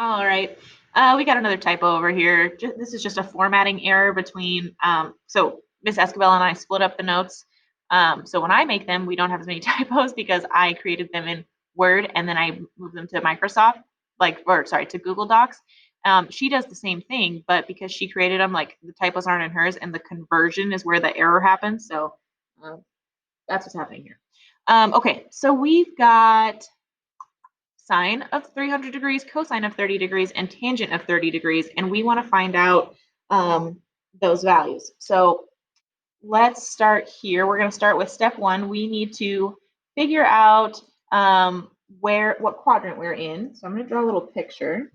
All right. We got another typo over here. This is just a formatting error between, so Miss Escobar and I split up the notes. So when I make them, we don't have as many typos because I created them in Word and then I moved them to Microsoft, or sorry, to Google Docs. She does the same thing, but because she created them, like the typos aren't in hers and the conversion is where the error happens. So that's what's happening here. Okay, so we've got sine of 300 degrees, cosine of 30 degrees, and tangent of 30 degrees, and we want to find out those values. So let's start here. We're going to start with step one. We need to figure out what quadrant we're in. So I'm going to draw a little picture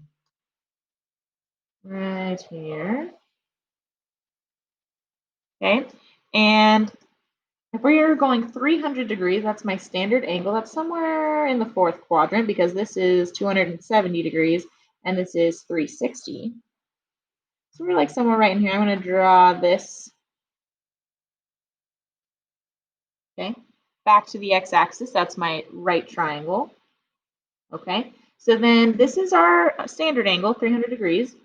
right here. Okay, and if we're going 300 degrees, that's my standard angle. That's somewhere in the fourth quadrant because this is 270 degrees and this is 360. So we're like somewhere right in here. I'm going to draw this. Okay, back to the x-axis. That's my right triangle. Okay, so then this is our standard angle, 300 degrees,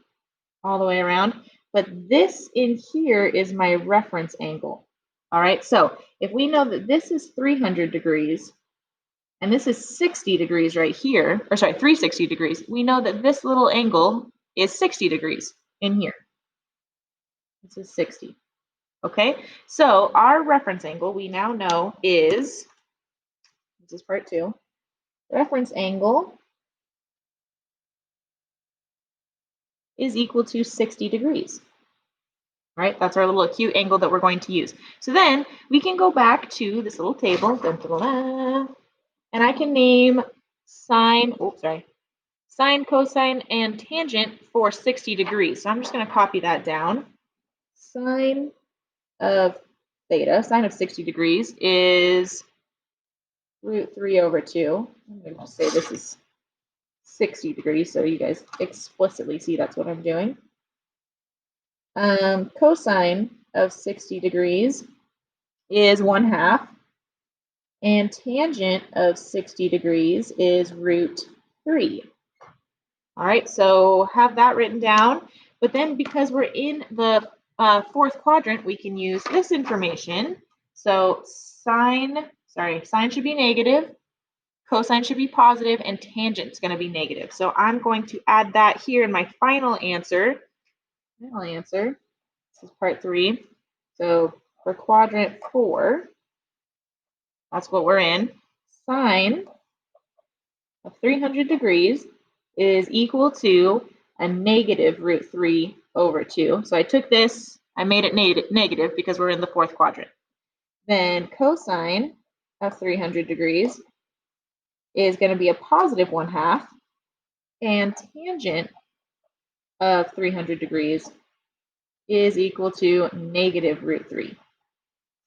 all the way around. But this in here is my reference angle. All right, so if we know that this is 300 degrees, and this is 60 degrees right here, or sorry, 360 degrees, we know that this little angle is 60 degrees in here. This is 60. Okay, so our reference angle we now know is, this is part two, reference angle is equal to 60 degrees. Right, that's our little acute angle that we're going to use. So then we can go back to this little table, and I can name sine, sine, cosine, and tangent for 60 degrees. So I'm just going to copy that down. Sine of theta, sine of 60 degrees is root 3 over 2. I'm going to say this is 60 degrees so you guys explicitly see that's what I'm doing. Cosine of 60 degrees is 1/2. And tangent of 60 degrees is root 3. All right, so have that written down. But then because we're in the fourth quadrant, we can use this information. So sine should be negative, cosine should be positive, and tangent is going to be negative. So I'm going to add that here in my final answer. This is part 3. So for quadrant 4, that's what we're in. Sine of 300 degrees is equal to a negative root 3 over 2. So I took this, I made it negative because we're in the fourth quadrant. Then cosine of 300 degrees is going to be a positive 1/2, and tangent of 300 degrees is equal to negative root 3.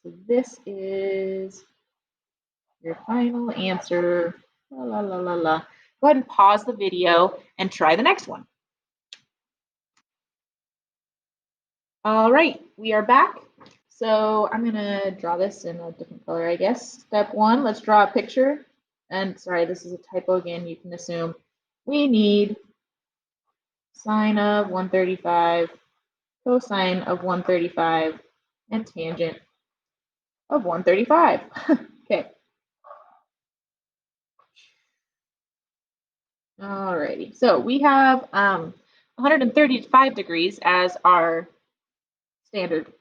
So this is your final answer. La, la, la, la. Go ahead and pause the video and try the next one. All right, we are back. So I'm going to draw this in a different color, I guess. Step 1, let's draw a picture. And sorry, this is a typo again. You can assume we need sine of 135, cosine of 135, and tangent of 135. Okay. Alrighty, so we have 135 degrees as our standard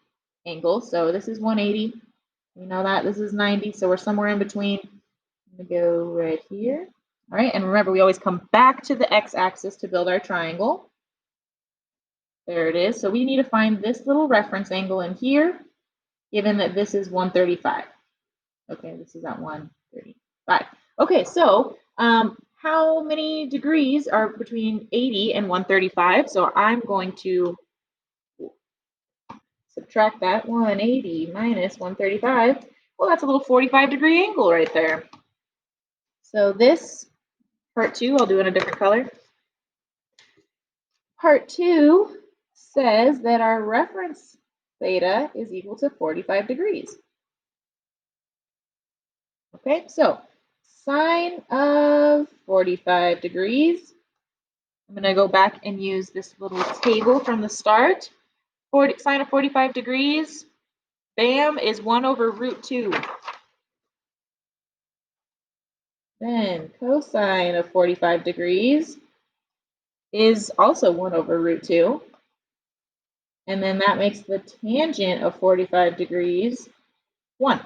angle. So this is 180. We know that this is 90, so we're somewhere in between. I'm gonna go right here. All right, and remember, we always come back to the x-axis to build our triangle. There it is. So we need to find this little reference angle in here, given that this is 135. Okay, this is at 135. Okay, so how many degrees are between 80 and 135? So I'm going to subtract that. 180 minus 135. Well, that's a little 45-degree angle right there. So this, part 2, I'll do in a different color. Part 2 says that our reference theta is equal to 45 degrees. Okay, so sine of 45 degrees I'm going to go back and use this little table from the start. Sine of 45 degrees, bam, is 1 over root 2. Then cosine of 45 degrees is also 1 over root 2. And then that makes the tangent of 45 degrees 1.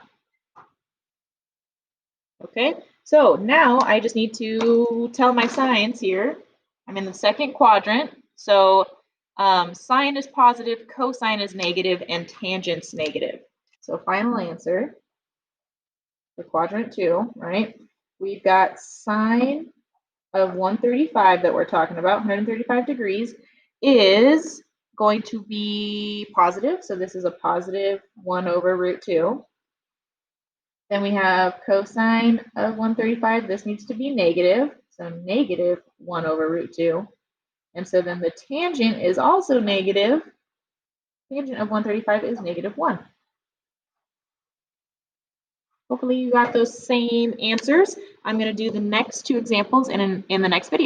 Okay, so now I just need to tell my signs here. I'm in the second quadrant, so sine is positive, cosine is negative, and tangent's negative. So final answer for quadrant 2, right? We've got sine of 135 that we're talking about, 135 degrees, is going to be positive. So this is a positive 1 over root 2. Then we have cosine of 135. This needs to be negative. So negative 1 over root 2. And so then the tangent is also negative. Tangent of 135 is negative 1. Hopefully you got those same answers. I'm going to do the next two examples in the next video.